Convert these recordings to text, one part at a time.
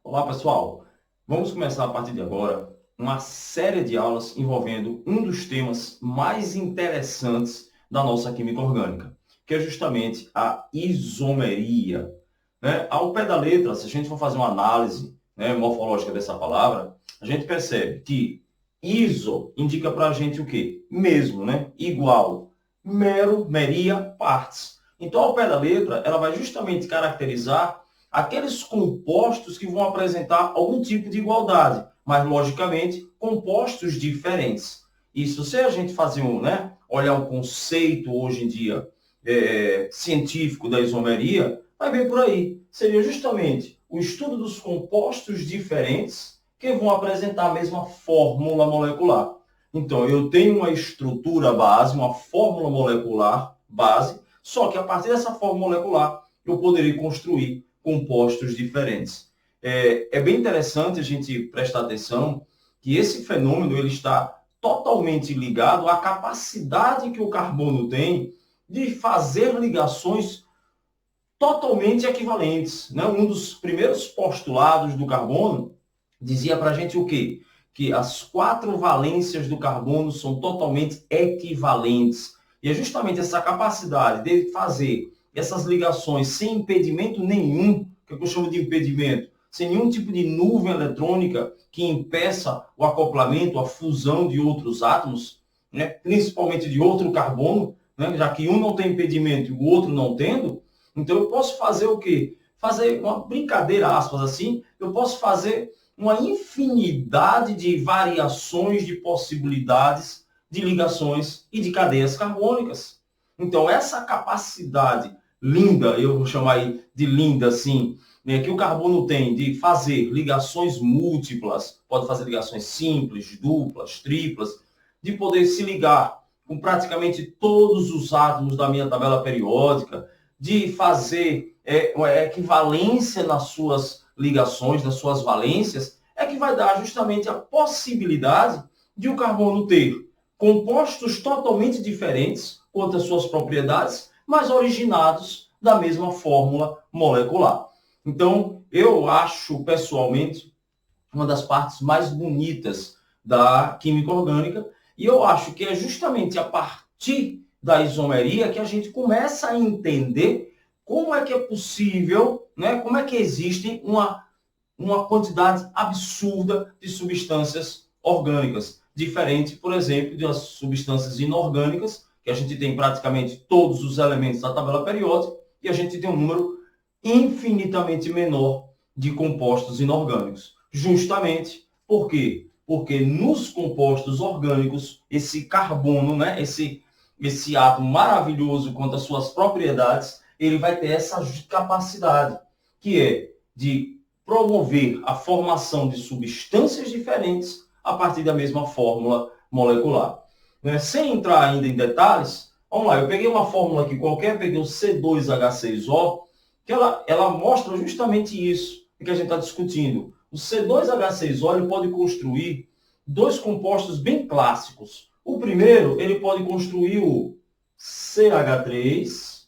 Olá, pessoal! Vamos começar a partir de agora uma série de aulas envolvendo um dos temas mais interessantes da nossa química orgânica, que é justamente a isomeria. Ao pé da letra, se a gente for fazer uma análise, morfológica dessa palavra, a gente percebe que iso indica para a gente o quê? Mesmo, igual. Mero, meria, partes. Então, ao pé da letra, ela vai justamente caracterizar aqueles compostos que vão apresentar algum tipo de igualdade, mas, logicamente, compostos diferentes. Isso, se a gente fazer olhar um conceito hoje em dia científico da isomeria, vai bem por aí. Seria justamente o estudo dos compostos diferentes que vão apresentar a mesma fórmula molecular. Então, eu tenho uma estrutura base, uma fórmula molecular base, só que a partir dessa fórmula molecular eu poderei construir compostos diferentes. É bem interessante a gente prestar atenção que esse fenômeno ele está totalmente ligado à capacidade que o carbono tem de fazer ligações totalmente equivalentes. Um dos primeiros postulados do carbono dizia para a gente o quê? Que as 4 valências do carbono são totalmente equivalentes. E é justamente essa capacidade de fazer essas ligações sem impedimento nenhum, que eu chamo de impedimento, sem nenhum tipo de nuvem eletrônica que impeça o acoplamento, a fusão de outros átomos, principalmente de outro carbono, já que um não tem impedimento e o outro não tendo, então eu posso fazer o quê? Fazer uma brincadeira, aspas assim, eu posso fazer uma infinidade de variações de possibilidades de ligações e de cadeias carbônicas. Então, essa capacidade linda, eu vou chamar aí de linda assim, que o carbono tem de fazer ligações múltiplas, pode fazer ligações simples, duplas, triplas, de poder se ligar com praticamente todos os átomos da minha tabela periódica, de fazer uma equivalência nas suas ligações, nas suas valências, é que vai dar justamente a possibilidade de o carbono ter compostos totalmente diferentes quanto às suas propriedades, mas originados da mesma fórmula molecular. Então, eu acho, pessoalmente, uma das partes mais bonitas da química orgânica, e eu acho que é justamente a partir da isomeria que a gente começa a entender como é que é possível, como é que existe uma quantidade absurda de substâncias orgânicas, diferente, por exemplo, das substâncias inorgânicas, que a gente tem praticamente todos os elementos da tabela periódica, e a gente tem um número infinitamente menor de compostos inorgânicos. Justamente por quê? Porque nos compostos orgânicos, esse carbono, esse átomo maravilhoso quanto às suas propriedades, ele vai ter essa capacidade, que é de promover a formação de substâncias diferentes a partir da mesma fórmula molecular. Sem entrar ainda em detalhes, vamos lá, eu peguei uma fórmula aqui qualquer, peguei o C2H6O, que ela mostra justamente isso que a gente está discutindo. O C2H6O ele pode construir 2 compostos bem clássicos. O primeiro, ele pode construir o CH3,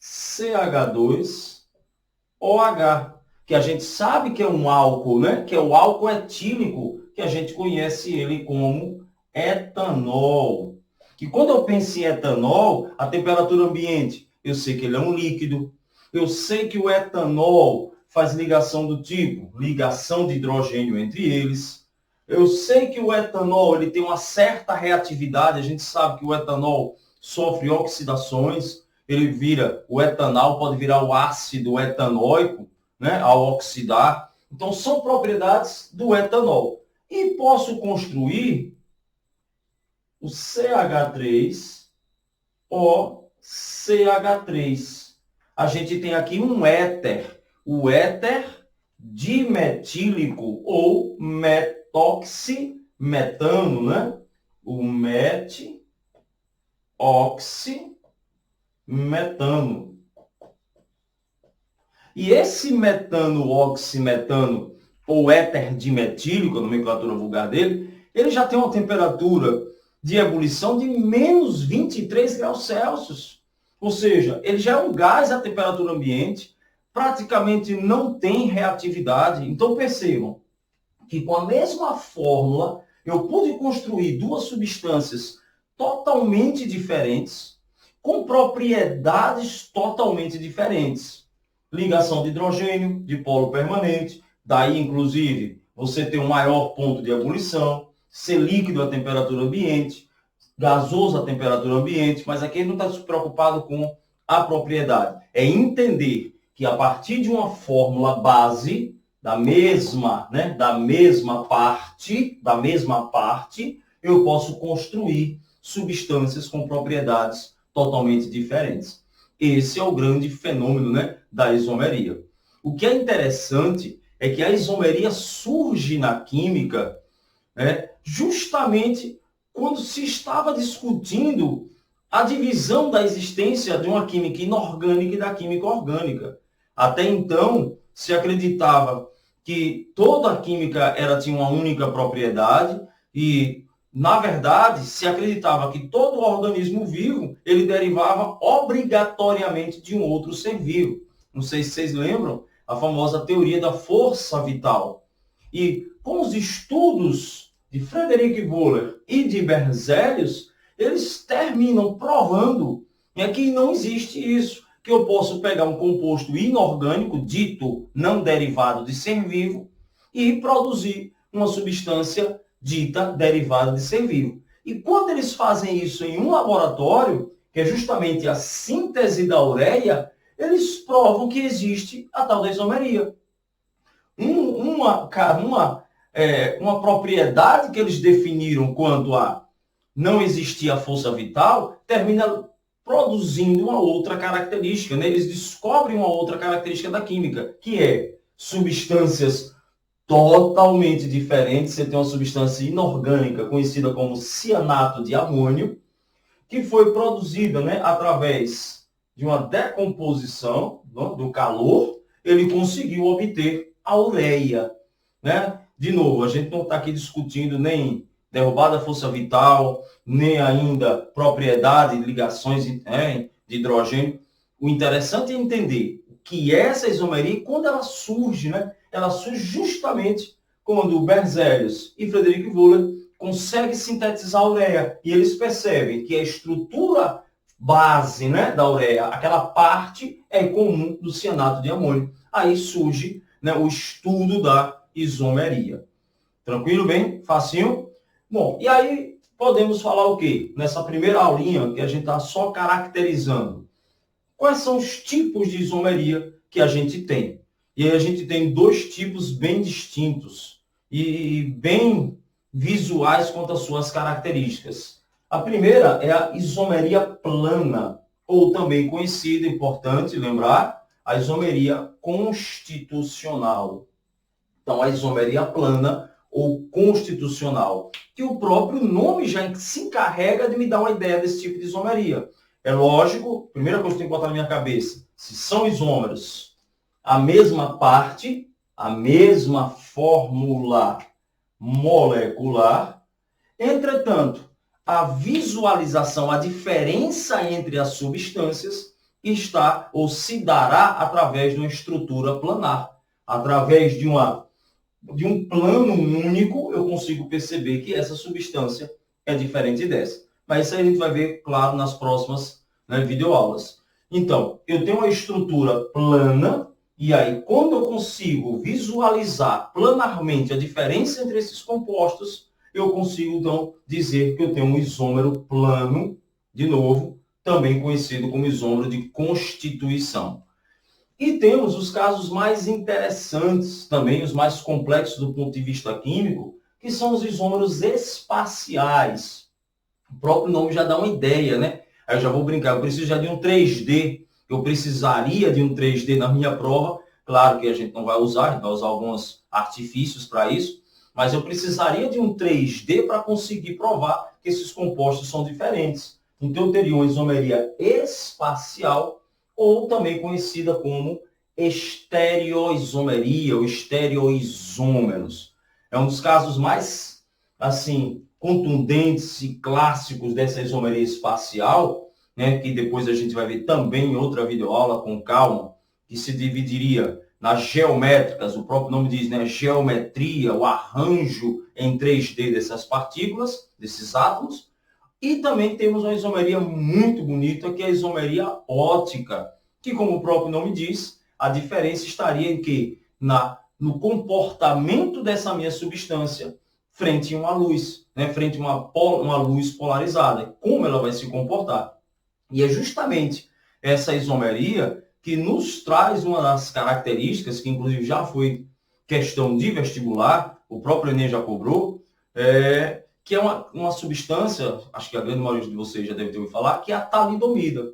CH2OH, que a gente sabe que é um álcool, que é o álcool etílico, que a gente conhece ele como etanol. Que quando eu penso em etanol, a temperatura ambiente, eu sei que ele é um líquido, eu sei que o etanol faz ligação do tipo, ligação de hidrogênio entre eles. Eu sei que o etanol ele tem uma certa reatividade, a gente sabe que o etanol sofre oxidações, o etanol pode virar o ácido etanóico, ao oxidar. Então, são propriedades do etanol. E posso construir o CH3O CH3. A gente tem aqui um éter, o éter dimetílico ou metoximetano, O metoximetano. E esse metano-oximetano, ou éter dimetílico, a nomenclatura vulgar dele, ele já tem uma temperatura de ebulição de menos 23 graus Celsius. Ou seja, ele já é um gás à temperatura ambiente, praticamente não tem reatividade. Então percebam que com a mesma fórmula eu pude construir duas substâncias totalmente diferentes, com propriedades totalmente diferentes. Ligação de hidrogênio, de polo permanente, daí inclusive você tem um maior ponto de ebulição, ser líquido a temperatura ambiente, gasoso a temperatura ambiente, mas aqui ele não está preocupado com a propriedade. É entender que a partir de uma fórmula base, da mesma parte, eu posso construir substâncias com propriedades totalmente diferentes. Esse é o grande fenômeno, né, da isomeria. O que é interessante é que a isomeria surge na química, né, justamente quando se estava discutindo a divisão da existência de uma química inorgânica e da química orgânica. Até então, se acreditava que toda a química tinha uma única propriedade e, na verdade, se acreditava que todo organismo vivo ele derivava obrigatoriamente de um outro ser vivo. Não sei se vocês lembram a famosa teoria da força vital. E com os estudos de Friedrich Wöhler e de Berzelius, eles terminam provando que não existe isso, que eu posso pegar um composto inorgânico, dito não derivado de ser vivo, e produzir uma substância dita derivada de ser vivo. E quando eles fazem isso em um laboratório, que é justamente a síntese da ureia, eles provam que existe a tal da isomeria. Uma propriedade que eles definiram quanto a não existir a força vital, termina produzindo uma outra característica, né? Eles descobrem uma outra característica da química, que é substâncias totalmente diferentes. Você tem uma substância inorgânica conhecida como cianato de amônio, que foi produzida, né, através de uma decomposição, né, do calor, ele conseguiu obter a ureia, né? De novo, a gente não está aqui discutindo nem derrubada da força vital, nem ainda propriedade, ligações de hidrogênio. O interessante é entender que essa isomeria, quando ela surge, né? Ela surge justamente quando Berzelius e Friedrich Wöhler conseguem sintetizar a ureia. E eles percebem que a estrutura base, né, da ureia, aquela parte é comum do cianato de amônio. Aí surge, né, o estudo da isomeria. Tranquilo, bem? Facinho? Bom, e aí podemos falar o quê? Nessa primeira aulinha que a gente está só caracterizando. Quais são os tipos de isomeria que a gente tem? E aí a gente tem dois tipos bem distintos e bem visuais quanto às suas características. A primeira é a isomeria plana, ou também conhecida, importante lembrar, a isomeria constitucional. Então, a isomeria plana ou constitucional, que o próprio nome já se encarrega de me dar uma ideia desse tipo de isomeria. É lógico, a primeira coisa que eu tenho que botar na minha cabeça, se são isômeros, a mesma parte, a mesma fórmula molecular, entretanto, a visualização, a diferença entre as substâncias está ou se dará através de uma estrutura planar, através de um plano único, eu consigo perceber que essa substância é diferente dessa. Mas isso aí a gente vai ver, claro, nas próximas, né, videoaulas. Então, eu tenho uma estrutura plana, e aí, quando eu consigo visualizar planarmente a diferença entre esses compostos, eu consigo, então, dizer que eu tenho um isômero plano, de novo, também conhecido como isômero de constituição. E temos os casos mais interessantes, também os mais complexos do ponto de vista químico, que são os isômeros espaciais. O próprio nome já dá uma ideia, né? Aí eu já vou brincar, eu preciso já de um 3D, eu precisaria de um 3D na minha prova, claro que a gente não vai usar, a gente vai usar alguns artifícios para isso, mas eu precisaria de um 3D para conseguir provar que esses compostos são diferentes. Então eu teria uma isomeria espacial, ou também conhecida como estereoisomeria ou estereoisômeros. É um dos casos mais, assim, contundentes e clássicos dessa isomeria espacial, né, que depois a gente vai ver também em outra videoaula com calma, que se dividiria nas geométricas, o próprio nome diz, né? Geometria, o arranjo em 3D dessas partículas, desses átomos. E também temos uma isomeria muito bonita, que é a isomeria óptica, que, como o próprio nome diz, a diferença estaria em que? No comportamento dessa minha substância frente a uma luz, né? Frente a uma luz polarizada, como ela vai se comportar. E é justamente essa isomeria que nos traz uma das características, que inclusive já foi questão de vestibular, o próprio Enem já cobrou, que é uma substância, acho que a grande maioria de vocês já deve ter ouvido falar, que é a talidomida.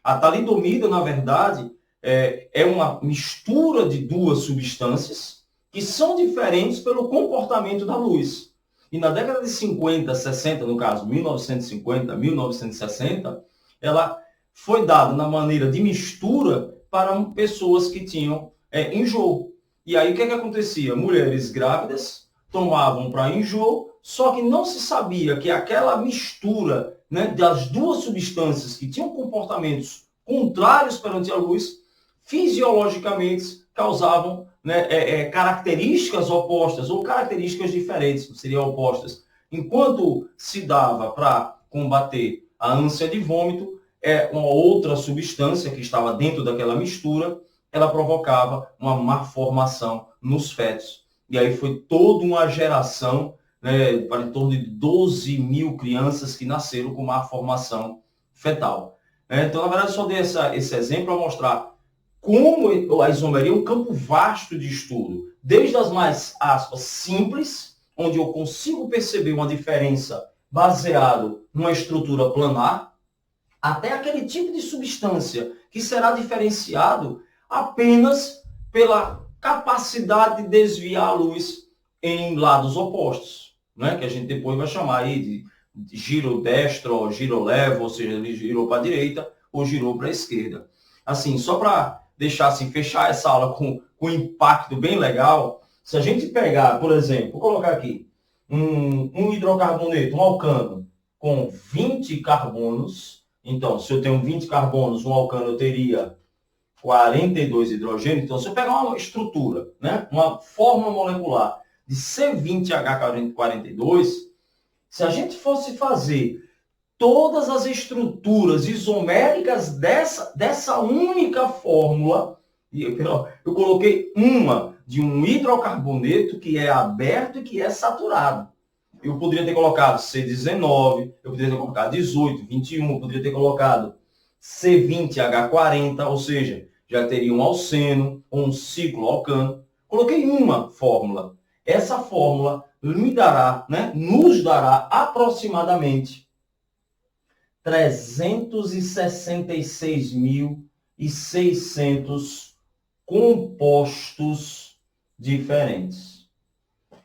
A talidomida, na verdade, é uma mistura de duas substâncias que são diferentes pelo comportamento da luz. E na década de 50, 60, no caso, 1950, 1960, ela foi dada na maneira de mistura para pessoas que tinham enjoo. E aí o que acontecia? Mulheres grávidas tomavam para enjoo, só que não se sabia que aquela mistura, né, das duas substâncias que tinham comportamentos contrários perante a luz, fisiologicamente causavam, né, características opostas ou características diferentes, seriam opostas. Enquanto se dava para combater a ânsia de vômito, uma outra substância que estava dentro daquela mistura, ela provocava uma malformação nos fetos. E aí foi toda uma geração, né, para em torno de 12 mil crianças que nasceram com malformação fetal. Então, na verdade, só dei esse exemplo para mostrar como a isomeria é um campo vasto de estudo, desde as mais, aspas, simples, onde eu consigo perceber uma diferença baseado numa estrutura planar, até aquele tipo de substância que será diferenciado apenas pela capacidade de desviar a luz em lados opostos, né? Que a gente depois vai chamar aí de giro destro, ou giro levo, ou seja, ele girou para a direita ou girou para a esquerda. Assim, só para deixar assim, fechar essa aula com um impacto bem legal, se a gente pegar, por exemplo, vou colocar aqui, um hidrocarboneto, um alcano, com 20 carbonos, então, se eu tenho 20 carbonos, um alcano eu teria 42 hidrogênios. Então, se eu pegar uma estrutura, né, uma fórmula molecular de C20H42, se a gente fosse fazer todas as estruturas isoméricas dessa única fórmula, eu coloquei uma de um hidrocarboneto que é aberto e que é saturado. Eu poderia ter colocado C19, eu poderia ter colocado 18, 21, eu poderia ter colocado C20H40, ou seja, já teria um alceno ou um cicloalcano. Coloquei uma fórmula. Essa fórmula me dará, né, nos dará aproximadamente 366.600 compostos diferentes.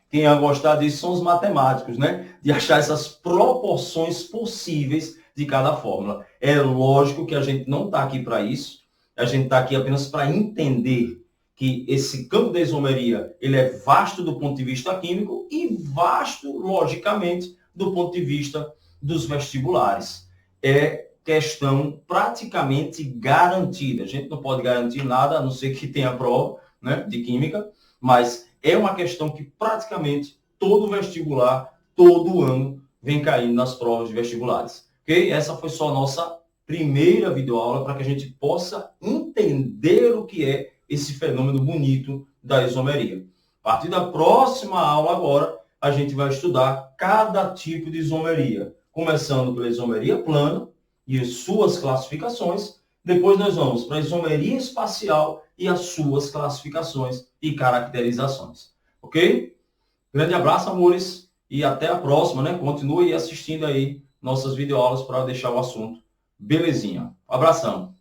Quem ia gostar disso são os matemáticos, né? De achar essas proporções possíveis de cada fórmula. É lógico que a gente não está aqui para isso. A gente está aqui apenas para entender que esse campo da isomeria ele é vasto do ponto de vista químico e vasto, logicamente, do ponto de vista dos vestibulares. É questão praticamente garantida. A gente não pode garantir nada, a não ser que tenha prova, né, de química, mas é uma questão que praticamente todo vestibular, todo ano, vem caindo nas provas de vestibulares. Ok? Essa foi só a nossa primeira videoaula para que a gente possa entender o que é esse fenômeno bonito da isomeria. A partir da próxima aula agora, a gente vai estudar cada tipo de isomeria, começando pela isomeria plana e as suas classificações. Depois nós vamos para a isomeria espacial e as suas classificações e caracterizações. Ok? Grande abraço, amores, e até a próxima, né? Continue assistindo aí nossas videoaulas para deixar o assunto belezinha. Um abração.